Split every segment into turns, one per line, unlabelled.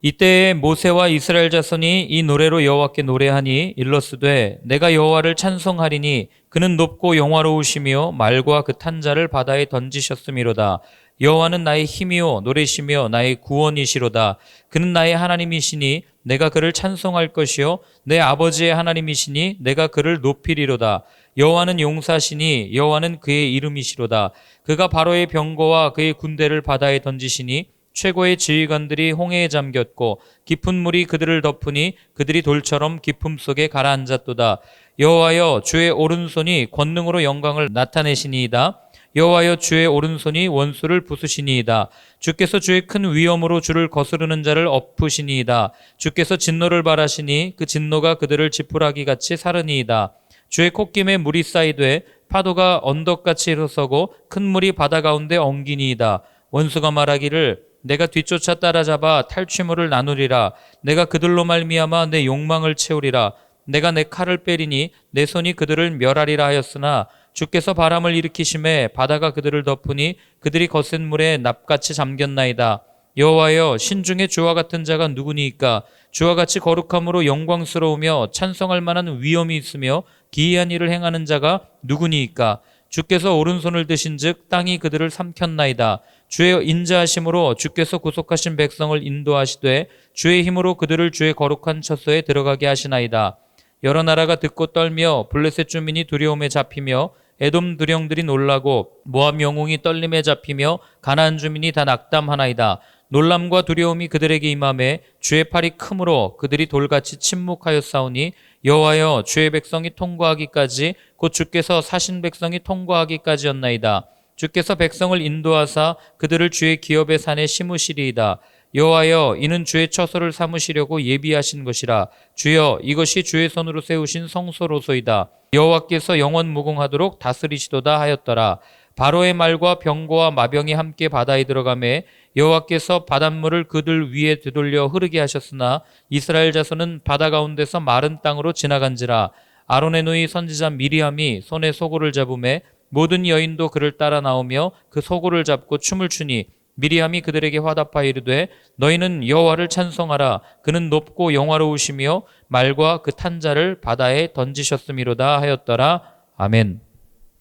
이때에 모세와 이스라엘 자손이 이 노래로 여호와께 노래하니 일러스되 내가 여호와를 찬송하리니 그는 높고 영화로우시며 말과 그 탄자를 바다에 던지셨음이로다. 여호와는 나의 힘이요 노래시며 나의 구원이시로다. 그는 나의 하나님이시니 내가 그를 찬송할 것이요 내 아버지의 하나님이시니 내가 그를 높이리로다. 여호와는 용사시니 여호와는 그의 이름이시로다. 그가 바로의 병거와 그의 군대를 바다에 던지시니 최고의 지휘관들이 홍해에 잠겼고 깊은 물이 그들을 덮으니 그들이 돌처럼 깊음 속에 가라앉았도다. 여호와여 주의 오른손이 권능으로 영광을 나타내시니이다. 여호와여 주의 오른손이 원수를 부수시니이다. 주께서 주의 큰 위엄으로 주를 거스르는 자를 엎으시니이다. 주께서 진노를 발하시니 그 진노가 그들을 지푸라기 같이 사르니이다. 주의 콧김에 물이 쌓이되 파도가 언덕같이 일어서고 큰 물이 바다 가운데 엉기니이다. 원수가 말하기를 내가 뒤쫓아 따라잡아 탈취물을 나누리라. 내가 그들로 말미암아 내 욕망을 채우리라. 내가 내 칼을 빼리니 내 손이 그들을 멸하리라 하였으나 주께서 바람을 일으키심에 바다가 그들을 덮으니 그들이 거센 물에 납같이 잠겼나이다. 여호와여 신중에 주와 같은 자가 누구니이까? 주와 같이 거룩함으로 영광스러우며 찬송할 만한 위엄이 있으며 기이한 일을 행하는 자가 누구니이까? 주께서 오른손을 드신즉 땅이 그들을 삼켰나이다. 주의 인자하심으로 주께서 구속하신 백성을 인도하시되 주의 힘으로 그들을 주의 거룩한 처소에 들어가게 하시나이다. 여러 나라가 듣고 떨며 블레셋 주민이 두려움에 잡히며 에돔 두령들이 놀라고 모압 영웅이 떨림에 잡히며 가나안 주민이 다 낙담하나이다. 놀람과 두려움이 그들에게 임하매 주의 팔이 크므로 그들이 돌같이 침묵하였사오니 여호와여 주의 백성이 통과하기까지 곧 주께서 사신 백성이 통과하기까지였나이다. 주께서 백성을 인도하사 그들을 주의 기업의 산에 심으시리이다. 여호와여 이는 주의 처소를 삼으시려고 예비하신 것이라. 주여 이것이 주의 손으로 세우신 성소로소이다. 여호와께서 영원 무궁하도록 다스리시도다 하였더라. 바로의 말과 병거와 마병이 함께 바다에 들어가매 여호와께서 바닷물을 그들 위에 되돌려 흐르게 하셨으나 이스라엘 자손은 바다 가운데서 마른 땅으로 지나간지라. 아론의 누이 선지자 미리암이 손에 소고를 잡음에 모든 여인도 그를 따라 나오며 그 소고를 잡고 춤을 추니 미리암이 그들에게 화답하여 이르되 너희는 여호와를 찬송하라. 그는 높고 영화로우시며 말과 그 탄자를 바다에 던지셨음이로다 하였더라. 아멘.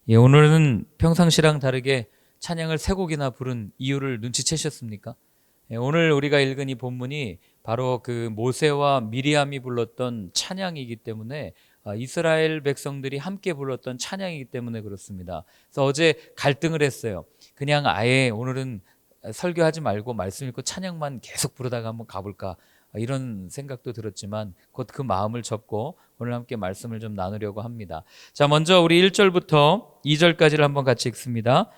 예, 오늘은 평상시랑 다르게 찬양을 세 곡이나 부른 이유를 눈치채셨습니까? 예, 오늘 우리가 읽은 이 본문이 바로 그 모세와 미리암이 불렀던 찬양이기 때문에 이스라엘 백성들이 함께 불렀던 찬양이기 때문에 그렇습니다. 그래서 어제 갈등을 했어요. 그냥 아예 오늘은 설교하지 말고 말씀 읽고 찬양만 계속 부르다가 한번 가볼까 이런 생각도 들었지만 곧 그 마음을 접고 오늘 함께 말씀을 좀 나누려고 합니다. 자, 먼저 우리 1절부터 2절까지를 한번 같이 읽습니다.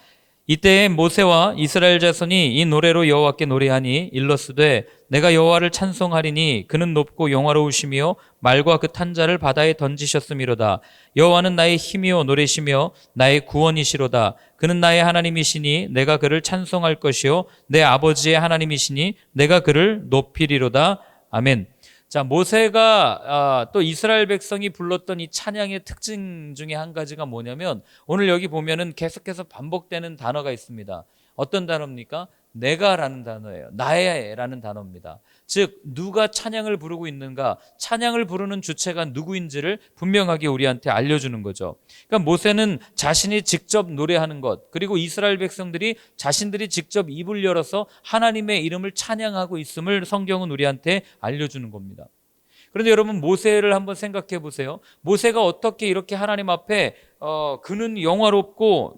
이때에 모세와 이스라엘 자손이 이 노래로 여호와께 노래하니 일러스되 내가 여호와를 찬송하리니 그는 높고 영화로우시며 말과 그 탄자를 바다에 던지셨음이로다. 여호와는 나의 힘이요 노래시며 나의 구원이시로다. 그는 나의 하나님이시니 내가 그를 찬송할 것이요 내 아버지의 하나님이시니 내가 그를 높이리로다. 아멘. 자, 모세가 또 이스라엘 백성이 불렀던 이 찬양의 특징 중에 한 가지가 뭐냐면 오늘 여기 보면은 계속해서 반복되는 단어가 있습니다. 어떤 단어입니까? 내가라는 단어예요. 나의라는 단어입니다. 즉 누가 찬양을 부르고 있는가, 찬양을 부르는 주체가 누구인지를 분명하게 우리한테 알려주는 거죠. 그러니까 모세는 자신이 직접 노래하는 것, 그리고 이스라엘 백성들이 자신들이 직접 입을 열어서 하나님의 이름을 찬양하고 있음을 성경은 우리한테 알려주는 겁니다. 그런데 여러분 모세를 한번 생각해 보세요. 모세가 어떻게 이렇게 하나님 앞에 그는 영화롭고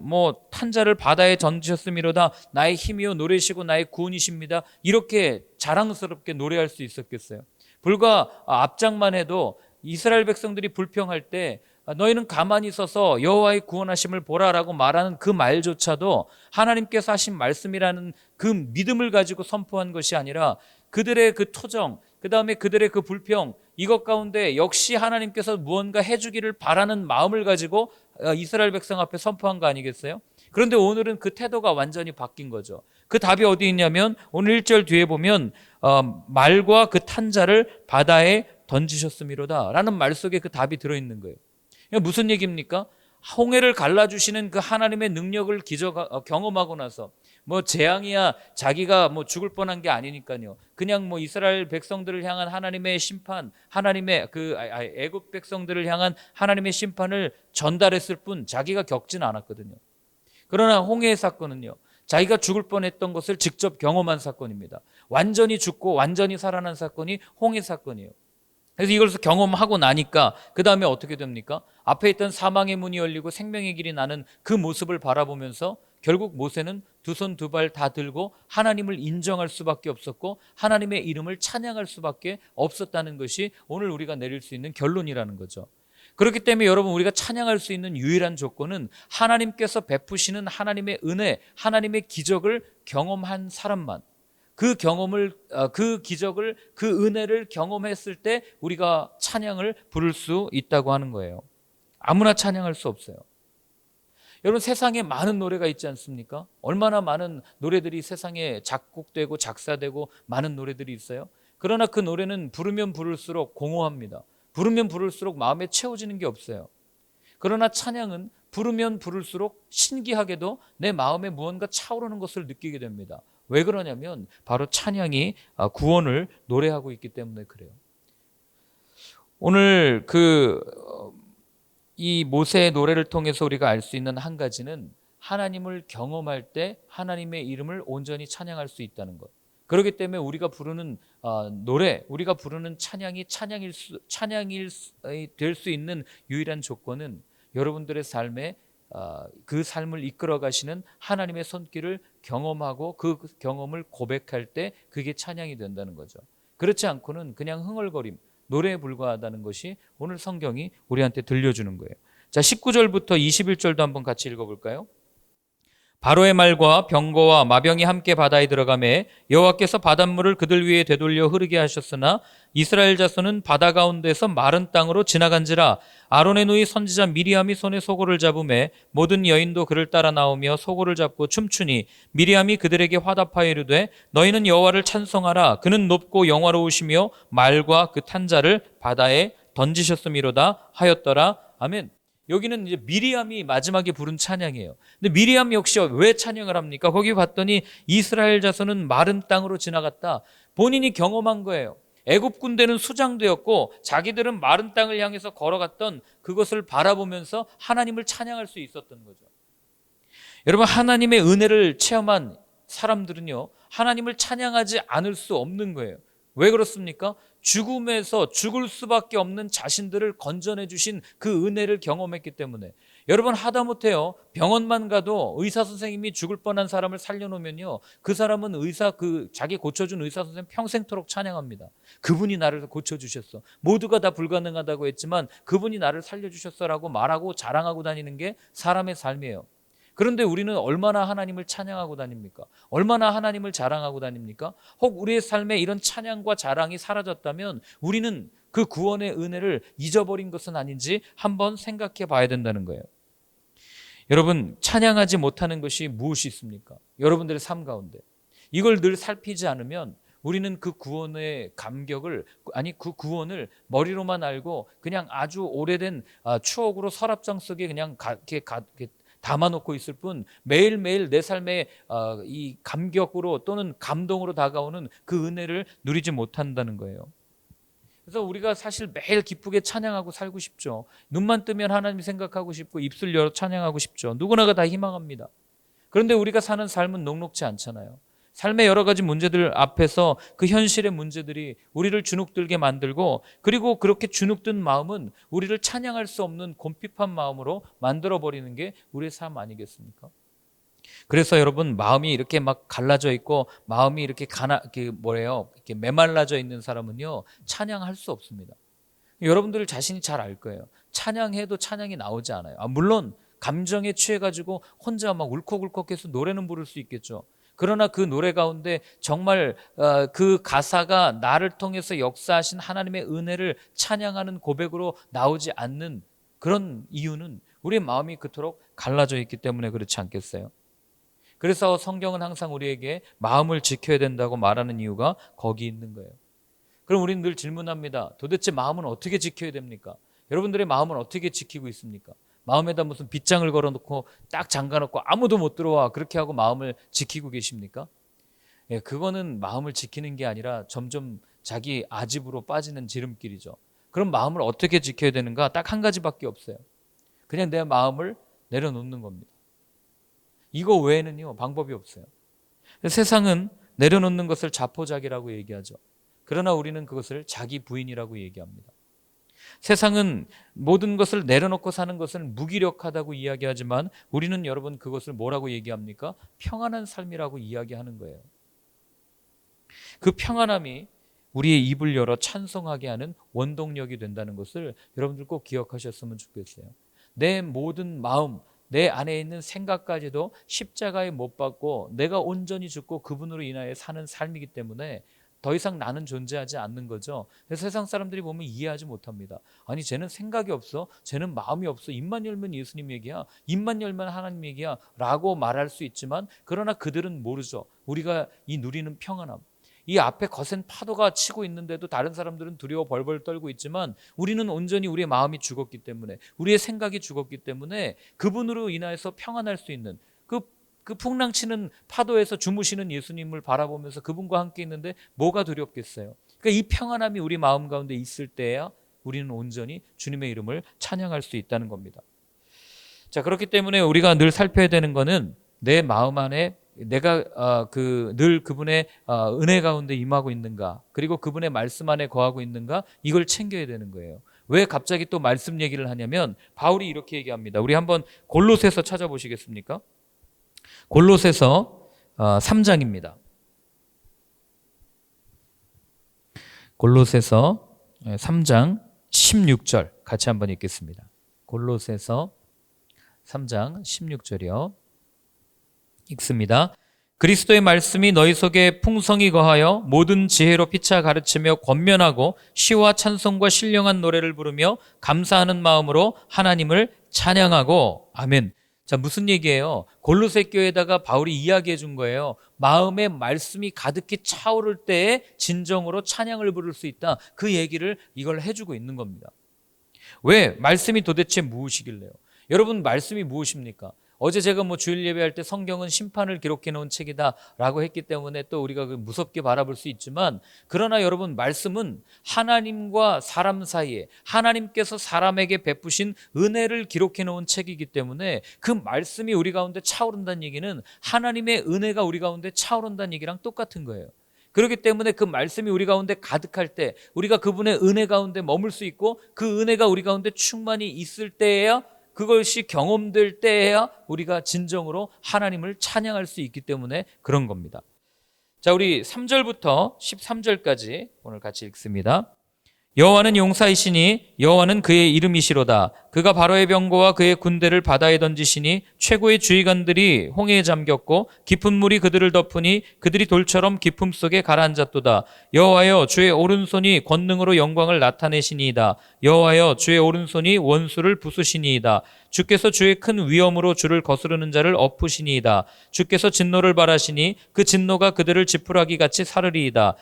탄자를 바다에 던지셨음이로다 나의 힘이요 노래시고 나의 구원이십니다 이렇게 자랑스럽게 노래할 수 있었겠어요? 불과 앞장만 해도 이스라엘 백성들이 불평할 때 너희는 가만히 있어서 여호와의 구원하심을 보라라고 말하는 그 말조차도 하나님께서 하신 말씀이라는 그 믿음을 가지고 선포한 것이 아니라 그들의 그 토정, 그 다음에 그들의 그 불평, 이것 가운데 역시 하나님께서 무언가 해주기를 바라는 마음을 가지고 이스라엘 백성 앞에 선포한 거 아니겠어요? 그런데 오늘은 그 태도가 완전히 바뀐 거죠. 그 답이 어디 있냐면 오늘 1절 뒤에 보면 말과 그 탄자를 바다에 던지셨음이로다 라는 말 속에 그 답이 들어있는 거예요. 무슨 얘기입니까? 홍해를 갈라주시는 그 하나님의 능력을 경험하고 나서 뭐 재앙이야 자기가 뭐 죽을 뻔한 게 아니니까요. 그냥 뭐 이스라엘 백성들을 향한 하나님의 심판, 하나님의 애굽 백성들을 향한 하나님의 심판을 전달했을 뿐 자기가 겪진 않았거든요. 그러나 홍해의 사건은요, 자기가 죽을 뻔했던 것을 직접 경험한 사건입니다. 완전히 죽고 완전히 살아난 사건이 홍해 사건이에요. 그래서 이것을 경험하고 나니까 그 다음에 어떻게 됩니까? 앞에 있던 사망의 문이 열리고 생명의 길이 나는 그 모습을 바라보면서 결국 모세는 두 손 두 발 다 들고 하나님을 인정할 수밖에 없었고 하나님의 이름을 찬양할 수밖에 없었다는 것이 오늘 우리가 내릴 수 있는 결론이라는 거죠. 그렇기 때문에 여러분, 우리가 찬양할 수 있는 유일한 조건은 하나님께서 베푸시는 하나님의 은혜, 하나님의 기적을 경험한 사람만, 그 경험을, 그 기적을, 그 은혜를 경험했을 때 우리가 찬양을 부를 수 있다고 하는 거예요. 아무나 찬양할 수 없어요. 여러분, 세상에 많은 노래가 있지 않습니까? 얼마나 많은 노래들이 세상에 작곡되고 작사되고 많은 노래들이 있어요. 그러나 그 노래는 부르면 부를수록 공허합니다. 부르면 부를수록 마음에 채워지는 게 없어요. 그러나 찬양은 부르면 부를수록 신기하게도 내 마음에 무언가 차오르는 것을 느끼게 됩니다. 왜 그러냐면 바로 찬양이 구원을 노래하고 있기 때문에 그래요. 오늘 이 모세의 노래를 통해서 우리가 알 수 있는 한 가지는 하나님을 경험할 때 하나님의 이름을 온전히 찬양할 수 있다는 것. 그렇기 때문에 우리가 부르는 노래, 우리가 부르는 찬양이 될 수 있는 유일한 조건은 여러분들의 삶에 그 삶을 이끌어 가시는 하나님의 손길을 경험하고 그 경험을 고백할 때 그게 찬양이 된다는 거죠. 그렇지 않고는 그냥 흥얼거림, 노래에 불과하다는 것이 오늘 성경이 우리한테 들려주는 거예요. 자, 19절부터 21절도 한번 같이 읽어볼까요? 바로의 말과 병거와 마병이 함께 바다에 들어가매 여호와께서 바닷물을 그들 위에 되돌려 흐르게 하셨으나 이스라엘 자손은 바다 가운데서 마른 땅으로 지나간지라. 아론의 누이 선지자 미리암이 손에 소고를 잡으매 모든 여인도 그를 따라 나오며 소고를 잡고 춤추니 미리암이 그들에게 화답하여 이르되 너희는 여호와를 찬송하라. 그는 높고 영화로우시며 말과 그 탄자를 바다에 던지셨음이로다 하였더라. 아멘. 여기는 이제 미리암이 마지막에 부른 찬양이에요. 근데 미리암 역시 왜 찬양을 합니까? 거기 봤더니 이스라엘 자손은 마른 땅으로 지나갔다. 본인이 경험한 거예요. 애굽 군대는 수장되었고 자기들은 마른 땅을 향해서 걸어갔던 그것을 바라보면서 하나님을 찬양할 수 있었던 거죠. 여러분, 하나님의 은혜를 체험한 사람들은요, 하나님을 찬양하지 않을 수 없는 거예요. 왜 그렇습니까? 죽음에서 죽을 수밖에 없는 자신들을 건져내 주신 그 은혜를 경험했기 때문에. 여러분, 하다못해요, 병원만 가도 의사 선생님이 죽을 뻔한 사람을 살려놓으면요, 그 사람은 자기 고쳐준 의사 선생님 평생토록 찬양합니다. 그분이 나를 고쳐주셨어. 모두가 다 불가능하다고 했지만 그분이 나를 살려주셨어라고 말하고 자랑하고 다니는 게 사람의 삶이에요. 그런데 우리는 얼마나 하나님을 찬양하고 다닙니까? 얼마나 하나님을 자랑하고 다닙니까? 혹 우리의 삶에 이런 찬양과 자랑이 사라졌다면 우리는 그 구원의 은혜를 잊어버린 것은 아닌지 한번 생각해 봐야 된다는 거예요. 여러분, 찬양하지 못하는 것이 무엇이 있습니까? 여러분들의 삶 가운데. 이걸 늘 살피지 않으면 우리는 그 구원의 감격을, 그 구원을 머리로만 알고 그냥 아주 오래된 추억으로 서랍장 속에 그냥 이렇게 담아놓고 있을 뿐 매일매일 내 삶에 이 감격으로 또는 감동으로 다가오는 그 은혜를 누리지 못한다는 거예요. 그래서 우리가 사실 매일 기쁘게 찬양하고 살고 싶죠. 눈만 뜨면 하나님 생각하고 싶고 입술 열어 찬양하고 싶죠. 누구나가 다 희망합니다. 그런데 우리가 사는 삶은 녹록지 않잖아요. 삶의 여러 가지 문제들 앞에서 그 현실의 문제들이 우리를 주눅들게 만들고, 그리고 그렇게 주눅든 마음은 우리를 찬양할 수 없는 곰핍한 마음으로 만들어버리는 게 우리의 삶 아니겠습니까? 그래서 여러분, 마음이 이렇게 막 갈라져 있고 마음이 이렇게 이렇게 메말라져 있는 사람은요, 찬양할 수 없습니다. 여러분들 자신이 잘 알 거예요. 찬양해도 찬양이 나오지 않아요. 물론 감정에 취해가지고 혼자 막 울컥울컥해서 노래는 부를 수 있겠죠. 그러나 그 노래 가운데 정말 그 가사가 나를 통해서 역사하신 하나님의 은혜를 찬양하는 고백으로 나오지 않는 그런 이유는 우리의 마음이 그토록 갈라져 있기 때문에 그렇지 않겠어요? 그래서 성경은 항상 우리에게 마음을 지켜야 된다고 말하는 이유가 거기 있는 거예요. 그럼 우리는 늘 질문합니다. 도대체 마음은 어떻게 지켜야 됩니까? 여러분들의 마음은 어떻게 지키고 있습니까? 마음에다 무슨 빗장을 걸어놓고 딱 잠가놓고 아무도 못 들어와 그렇게 하고 마음을 지키고 계십니까? 예, 그거는 마음을 지키는 게 아니라 점점 자기 아집으로 빠지는 지름길이죠. 그럼 마음을 어떻게 지켜야 되는가? 딱 한 가지밖에 없어요. 그냥 내 마음을 내려놓는 겁니다. 이거 외에는요 방법이 없어요. 세상은 내려놓는 것을 자포자기라고 얘기하죠. 그러나 우리는 그것을 자기 부인이라고 얘기합니다. 세상은 모든 것을 내려놓고 사는 것을 무기력하다고 이야기하지만 우리는 여러분 그것을 뭐라고 얘기합니까? 평안한 삶이라고 이야기하는 거예요. 그 평안함이 우리의 입을 열어 찬송하게 하는 원동력이 된다는 것을 여러분들 꼭 기억하셨으면 좋겠어요. 내 모든 마음, 내 안에 있는 생각까지도 십자가에 못 박고 내가 온전히 죽고 그분으로 인하여 사는 삶이기 때문에 더 이상 나는 존재하지 않는 거죠. 그래서 세상 사람들이 보면 이해하지 못합니다. 아니 쟤는 생각이 없어, 쟤는 마음이 없어, 입만 열면 예수님 얘기야, 입만 열면 하나님 얘기야 라고 말할 수 있지만 그러나 그들은 모르죠. 우리가 이 누리는 평안함, 이 앞에 거센 파도가 치고 있는데도 다른 사람들은 두려워 벌벌 떨고 있지만 우리는 온전히 우리의 마음이 죽었기 때문에, 우리의 생각이 죽었기 때문에 그분으로 인하여서 평안할 수 있는 그 풍랑치는 파도에서 주무시는 예수님을 바라보면서 그분과 함께 있는데 뭐가 두렵겠어요? 그러니까 이 평안함이 우리 마음 가운데 있을 때야 우리는 온전히 주님의 이름을 찬양할 수 있다는 겁니다. 자, 그렇기 때문에 우리가 늘 살펴야 되는 거는 내 마음 안에 내가 늘 그분의 은혜 가운데 임하고 있는가, 그리고 그분의 말씀 안에 거하고 있는가, 이걸 챙겨야 되는 거예요. 왜 갑자기 또 말씀 얘기를 하냐면 바울이 이렇게 얘기합니다. 우리 한번 골로새서 찾아보시겠습니까? 골로새서 3장입니다. 골로새서 3장 16절 같이 한번 읽겠습니다. 골로새서 3장 16절이요. 읽습니다. 그리스도의 말씀이 너희 속에 풍성히 거하여 모든 지혜로 피차 가르치며 권면하고 시와 찬송과 신령한 노래를 부르며 감사하는 마음으로 하나님을 찬양하고. 아멘. 자, 무슨 얘기예요? 골로새 교회에다가 바울이 이야기해 준 거예요. 마음의 말씀이 가득히 차오를 때에 진정으로 찬양을 부를 수 있다. 그 얘기를 이걸 해주고 있는 겁니다. 왜? 말씀이 도대체 무엇이길래요? 여러분, 말씀이 무엇입니까? 어제 제가 주일 예배할 때 성경은 심판을 기록해 놓은 책이다 라고 했기 때문에 또 우리가 무섭게 바라볼 수 있지만, 그러나 여러분, 말씀은 하나님과 사람 사이에 하나님께서 사람에게 베푸신 은혜를 기록해 놓은 책이기 때문에 그 말씀이 우리 가운데 차오른다는 얘기는 하나님의 은혜가 우리 가운데 차오른다는 얘기랑 똑같은 거예요. 그렇기 때문에 그 말씀이 우리 가운데 가득할 때, 우리가 그분의 은혜 가운데 머물 수 있고 그 은혜가 우리 가운데 충만히 있을 때에야, 그것이 경험될 때에야 우리가 진정으로 하나님을 찬양할 수 있기 때문에 그런 겁니다. 자, 우리 3절부터 13절까지 오늘 같이 읽습니다. 여호와는 용사이시니 여호와는 그의 이름이시로다. 그가 바로의 병거와 그의 군대를 바다에 던지시니 최고의 주의관들이 홍해에 잠겼고 깊은 물이 그들을 덮으니 그들이 돌처럼 깊음 속에 가라앉았도다. 여호와여, 주의 오른손이 권능으로 영광을 나타내시니이다. 여호와여, 주의 오른손이 원수를 부수시니이다. 주께서 주의 큰 위엄으로 주를 거스르는 자를 엎으시니이다. 주께서 진노를 발하시니 그 진노가 그들을 지푸라기 같이 사르리이다.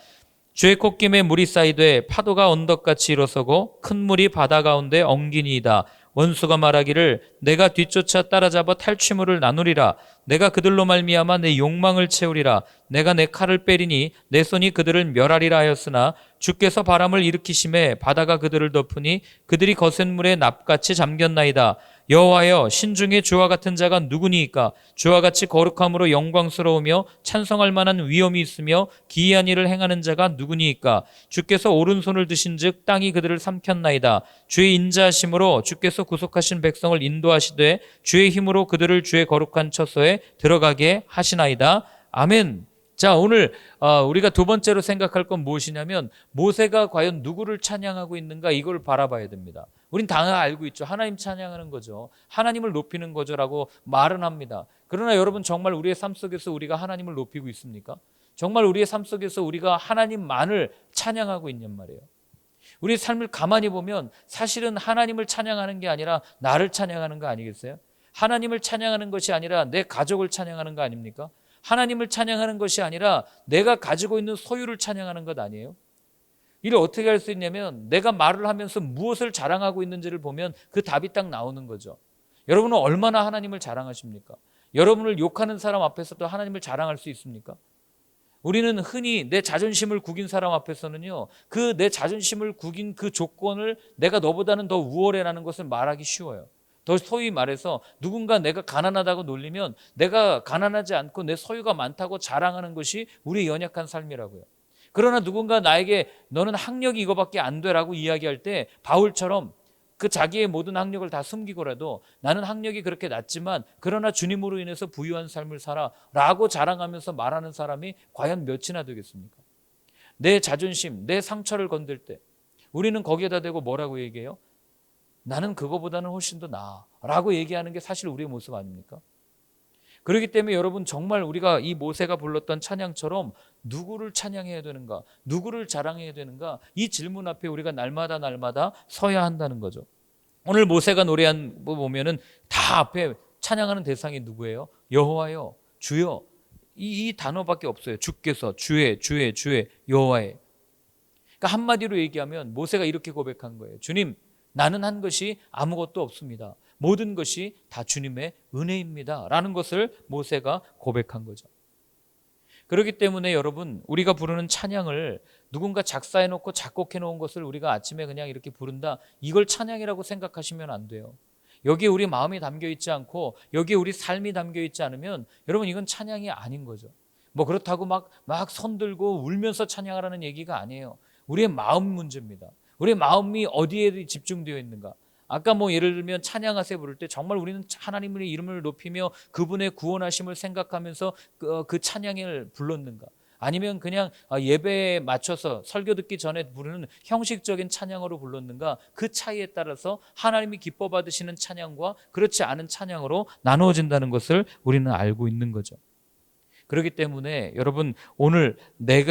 주의 콧김에 물이 쌓이되 파도가 언덕같이 일어서고 큰 물이 바다 가운데 엉기니이다. 원수가 말하기를 내가 뒤쫓아 따라잡아 탈취물을 나누리라. 내가 그들로 말미암아 내 욕망을 채우리라. 내가 내 칼을 빼리니 내 손이 그들을 멸하리라 하였으나 주께서 바람을 일으키심에 바다가 그들을 덮으니 그들이 거센 물에 납같이 잠겼나이다. 여호와여, 신중에 주와 같은 자가 누구니이까? 주와 같이 거룩함으로 영광스러우며 찬송할 만한 위엄이 있으며 기이한 일을 행하는 자가 누구니이까? 주께서 오른손을 드신즉 땅이 그들을 삼켰나이다. 주의 인자하심으로 주께서 구속하신 백성을 인도하시되 주의 힘으로 그들을 주의 거룩한 처소에 들어가게 하시나이다. 아멘. 자, 오늘 우리가 두 번째로 생각할 건 무엇이냐면 모세가 과연 누구를 찬양하고 있는가, 이걸 바라봐야 됩니다. 우린 다 알고 있죠. 하나님 찬양하는 거죠. 하나님을 높이는 거죠라고 말은 합니다. 그러나 여러분, 정말 우리의 삶 속에서 우리가 하나님을 높이고 있습니까? 정말 우리의 삶 속에서 우리가 하나님만을 찬양하고 있냔 말이에요. 우리의 삶을 가만히 보면 사실은 하나님을 찬양하는 게 아니라 나를 찬양하는 거 아니겠어요? 하나님을 찬양하는 것이 아니라 내 가족을 찬양하는 거 아닙니까? 하나님을 찬양하는 것이 아니라 내가 가지고 있는 소유를 찬양하는 것 아니에요? 이를 어떻게 할 수 있냐면 내가 말을 하면서 무엇을 자랑하고 있는지를 보면 그 답이 딱 나오는 거죠. 여러분은 얼마나 하나님을 자랑하십니까? 여러분을 욕하는 사람 앞에서도 하나님을 자랑할 수 있습니까? 우리는 흔히 내 자존심을 구긴 사람 앞에서는요, 그 내 자존심을 구긴 그 조건을 내가 너보다는 더 우월해라는 것을 말하기 쉬워요. 더 소위 말해서 누군가 내가 가난하다고 놀리면 내가 가난하지 않고 내 소유가 많다고 자랑하는 것이 우리의 연약한 삶이라고요. 그러나 누군가 나에게 너는 학력이 이거밖에 안 돼라고 이야기할 때 바울처럼 그 자기의 모든 학력을 다 숨기고라도 나는 학력이 그렇게 낮지만 그러나 주님으로 인해서 부유한 삶을 살아 라고 자랑하면서 말하는 사람이 과연 몇이나 되겠습니까? 내 자존심, 내 상처를 건들 때 우리는 거기에다 대고 뭐라고 얘기해요? 나는 그거보다는 훨씬 더 나아 라고 얘기하는 게 사실 우리의 모습 아닙니까? 그렇기 때문에 여러분, 정말 우리가 이 모세가 불렀던 찬양처럼 누구를 찬양해야 되는가, 누구를 자랑해야 되는가, 이 질문 앞에 우리가 날마다 서야 한다는 거죠. 오늘 모세가 노래한 거 보면은 다 앞에 찬양하는 대상이 누구예요? 여호와여, 주여, 이 단어밖에 없어요. 주께서, 주의 여호와의. 그러니까 한마디로 얘기하면 모세가 이렇게 고백한 거예요. 주님, 나는 한 것이 아무것도 없습니다. 모든 것이 다 주님의 은혜입니다 라는 것을 모세가 고백한 거죠. 그렇기 때문에 여러분, 우리가 부르는 찬양을 누군가 작사해놓고 작곡해놓은 것을 우리가 아침에 그냥 이렇게 부른다, 이걸 찬양이라고 생각하시면 안 돼요. 여기에 우리 마음이 담겨있지 않고 여기에 우리 삶이 담겨있지 않으면 여러분, 이건 찬양이 아닌 거죠. 뭐 그렇다고 막 손들고 울면서 찬양하라는 얘기가 아니에요. 우리의 마음 문제입니다. 우리의 마음이 어디에 집중되어 있는가. 아까 뭐 예를 들면 찬양하세 부를 때 정말 우리는 하나님의 이름을 높이며 그분의 구원하심을 생각하면서 그 찬양을 불렀는가. 아니면 그냥 예배에 맞춰서 설교 듣기 전에 부르는 형식적인 찬양으로 불렀는가. 그 차이에 따라서 하나님이 기뻐 받으시는 찬양과 그렇지 않은 찬양으로 나누어진다는 것을 우리는 알고 있는 거죠. 그렇기 때문에 여러분, 오늘 내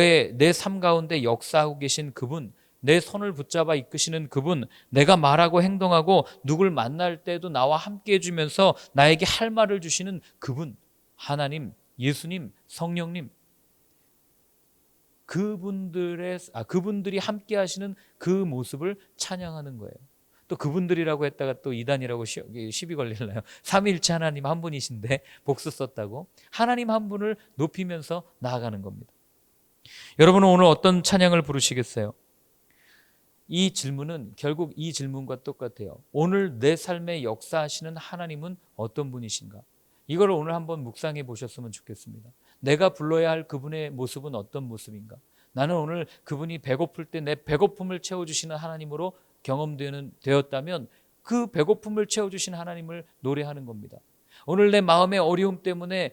삶 가운데 역사하고 계신 그분, 내 손을 붙잡아 이끄시는 그분, 내가 말하고 행동하고 누굴 만날 때도 나와 함께 해주면서 나에게 할 말을 주시는 그분, 하나님, 예수님, 성령님, 그분들이 함께 하시는 그 모습을 찬양하는 거예요. 또 그분들이라고 했다가 또 이단이라고 시비 걸릴나요? 삼위일체 하나님 한 분이신데 복수 썼다고. 하나님 한 분을 높이면서 나아가는 겁니다. 여러분은 오늘 어떤 찬양을 부르시겠어요? 이 질문은 결국 이 질문과 똑같아요. 오늘 내 삶에 역사하시는 하나님은 어떤 분이신가? 이걸 오늘 한번 묵상해 보셨으면 좋겠습니다. 내가 불러야 할 그분의 모습은 어떤 모습인가? 나는 오늘 그분이 배고플 때 내 배고픔을 채워주시는 하나님으로 경험되었다면 그 배고픔을 채워주신 하나님을 노래하는 겁니다. 오늘 내 마음의 어려움 때문에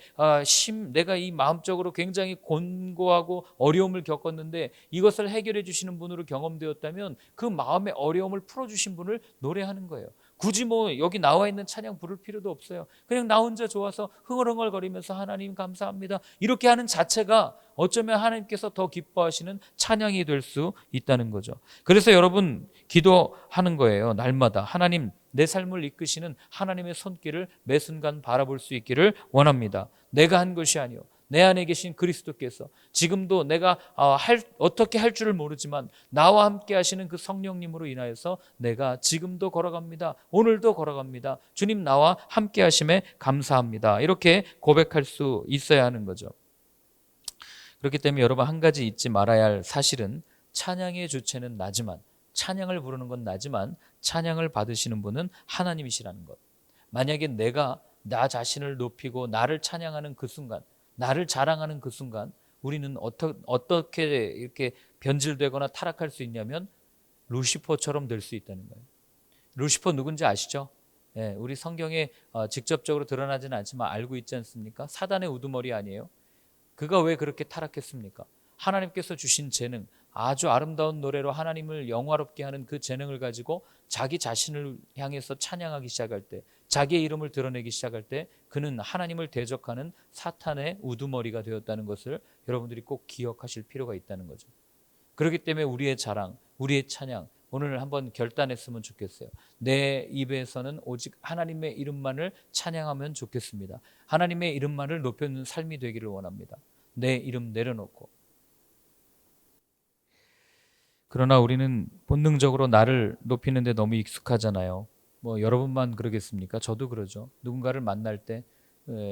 내가 이 마음적으로 굉장히 곤고하고 어려움을 겪었는데 이것을 해결해 주시는 분으로 경험되었다면 그 마음의 어려움을 풀어주신 분을 노래하는 거예요. 굳이 뭐 여기 나와 있는 찬양 부를 필요도 없어요. 그냥 나 혼자 좋아서 흥얼흥얼거리면서 하나님 감사합니다 이렇게 하는 자체가 어쩌면 하나님께서 더 기뻐하시는 찬양이 될 수 있다는 거죠. 그래서 여러분, 기도하는 거예요. 날마다 하나님, 내 삶을 이끄시는 하나님의 손길을 매 순간 바라볼 수 있기를 원합니다. 내가 한 것이 아니요, 내 안에 계신 그리스도께서 지금도 내가 어떻게 할 줄을 모르지만 나와 함께 하시는 그 성령님으로 인하여서 내가 지금도 걸어갑니다. 오늘도 걸어갑니다. 주님, 나와 함께 하심에 감사합니다. 이렇게 고백할 수 있어야 하는 거죠. 그렇기 때문에 여러분, 한 가지 잊지 말아야 할 사실은 찬양의 주체는 나지만, 찬양을 부르는 건 나지만 찬양을 받으시는 분은 하나님이시라는 것. 만약에 내가 나 자신을 높이고 나를 찬양하는 그 순간, 나를 자랑하는 그 순간 우리는 어떻게 이렇게 변질되거나 타락할 수 있냐면 루시퍼처럼 될 수 있다는 거예요. 루시퍼 누군지 아시죠? 네, 우리 성경에 직접적으로 드러나지는 않지만 알고 있지 않습니까? 사단의 우두머리 아니에요? 그가 왜 그렇게 타락했습니까? 하나님께서 주신 재능, 아주 아름다운 노래로 하나님을 영화롭게 하는 그 재능을 가지고 자기 자신을 향해서 찬양하기 시작할 때, 자기의 이름을 드러내기 시작할 때 그는 하나님을 대적하는 사탄의 우두머리가 되었다는 것을 여러분들이 꼭 기억하실 필요가 있다는 거죠. 그렇기 때문에 우리의 자랑, 우리의 찬양, 오늘 한번 결단했으면 좋겠어요. 내 입에서는 오직 하나님의 이름만을 찬양하면 좋겠습니다. 하나님의 이름만을 높이는 삶이 되기를 원합니다. 내 이름 내려놓고. 그러나 우리는 본능적으로 나를 높이는 데 너무 익숙하잖아요. 뭐 여러분만 그러겠습니까? 저도 그러죠. 누군가를 만날 때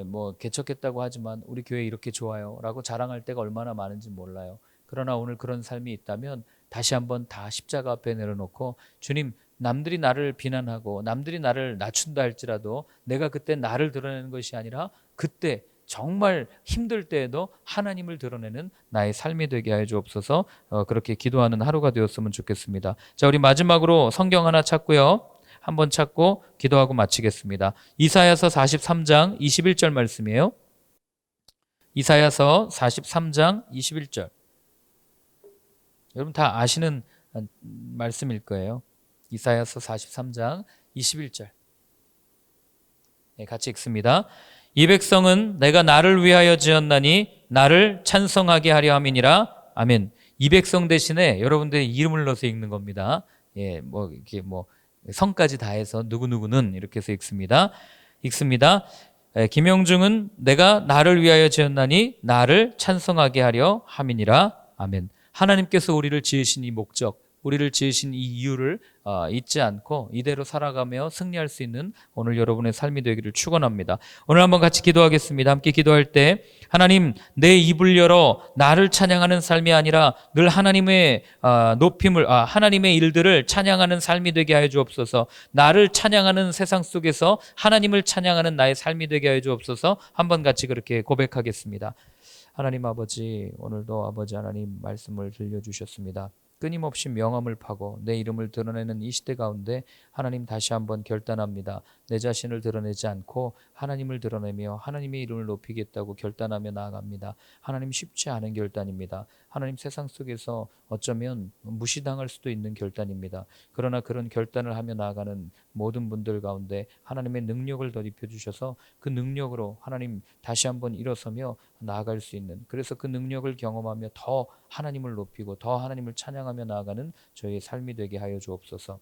뭐 개척했다고 하지만 우리 교회 이렇게 좋아요라고 자랑할 때가 얼마나 많은지 몰라요. 그러나 오늘 그런 삶이 있다면 다시 한번 다 십자가 앞에 내려놓고 주님, 남들이 나를 비난하고 남들이 나를 낮춘다 할지라도 내가 그때 나를 드러내는 것이 아니라 그때 정말 힘들 때에도 하나님을 드러내는 나의 삶이 되게 하여 주옵소서. 그렇게 기도하는 하루가 되었으면 좋겠습니다. 자, 우리 마지막으로 성경 하나 찾고요. 한번 찾고 기도하고 마치겠습니다. 이사야서 43장 21절 말씀이에요. 이사야서 43장 21절. 여러분 다 아시는 말씀일 거예요. 이사야서 43장 21절. 네, 같이 읽습니다. 이 백성은 내가 나를 위하여 지었나니 나를 찬송하게 하려 함이니라. 아멘. 이 백성 대신에 여러분들의 이름을 넣어서 읽는 겁니다. 예, 뭐 이렇게 뭐 성까지 다해서 누구누구는 이렇게 해서 읽습니다. 김영중은 내가 나를 위하여 지었나니 나를 찬송하게 하려 함이니라. 아멘. 하나님께서 우리를 지으신 이 목적, 우리를 지으신 이 이유를 잊지 않고 이대로 살아가며 승리할 수 있는 오늘 여러분의 삶이 되기를 축원합니다. 오늘 한번 같이 기도하겠습니다. 함께 기도할 때 하나님, 내 입을 열어 나를 찬양하는 삶이 아니라 늘 하나님의 하나님의 일들을 찬양하는 삶이 되게 하여 주옵소서. 나를 찬양하는 세상 속에서 하나님을 찬양하는 나의 삶이 되게 하여 주옵소서. 한번 같이 그렇게 고백하겠습니다. 하나님 아버지, 오늘도 아버지 하나님 말씀을 들려주셨습니다. 끊임없이 명함을 파고 내 이름을 드러내는 이 시대 가운데 하나님 다시 한번 결단합니다. 내 자신을 드러내지 않고 하나님을 드러내며 하나님의 이름을 높이겠다고 결단하며 나아갑니다. 하나님 쉽지 않은 결단입니다. 하나님 세상 속에서 어쩌면 무시당할 수도 있는 결단입니다. 그러나 그런 결단을 하며 나아가는 모든 분들 가운데 하나님의 능력을 덧입혀 주셔서 그 능력으로 하나님 다시 한번 일어서며 나아갈 수 있는, 그래서 그 능력을 경험하며 더 하나님을 높이고 더 하나님을 찬양하며 나아가는 저희의 삶이 되게 하여 주옵소서.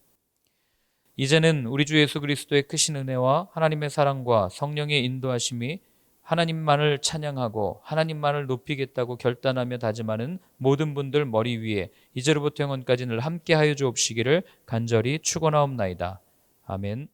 이제는 우리 주 예수 그리스도의 크신 은혜와 하나님의 사랑과 성령의 인도하심이 하나님만을 찬양하고 하나님만을 높이겠다고 결단하며 다짐하는 모든 분들 머리 위에 이제로부터 영원까지 늘 함께 하여 주옵시기를 간절히 축원하옵나이다. 아멘.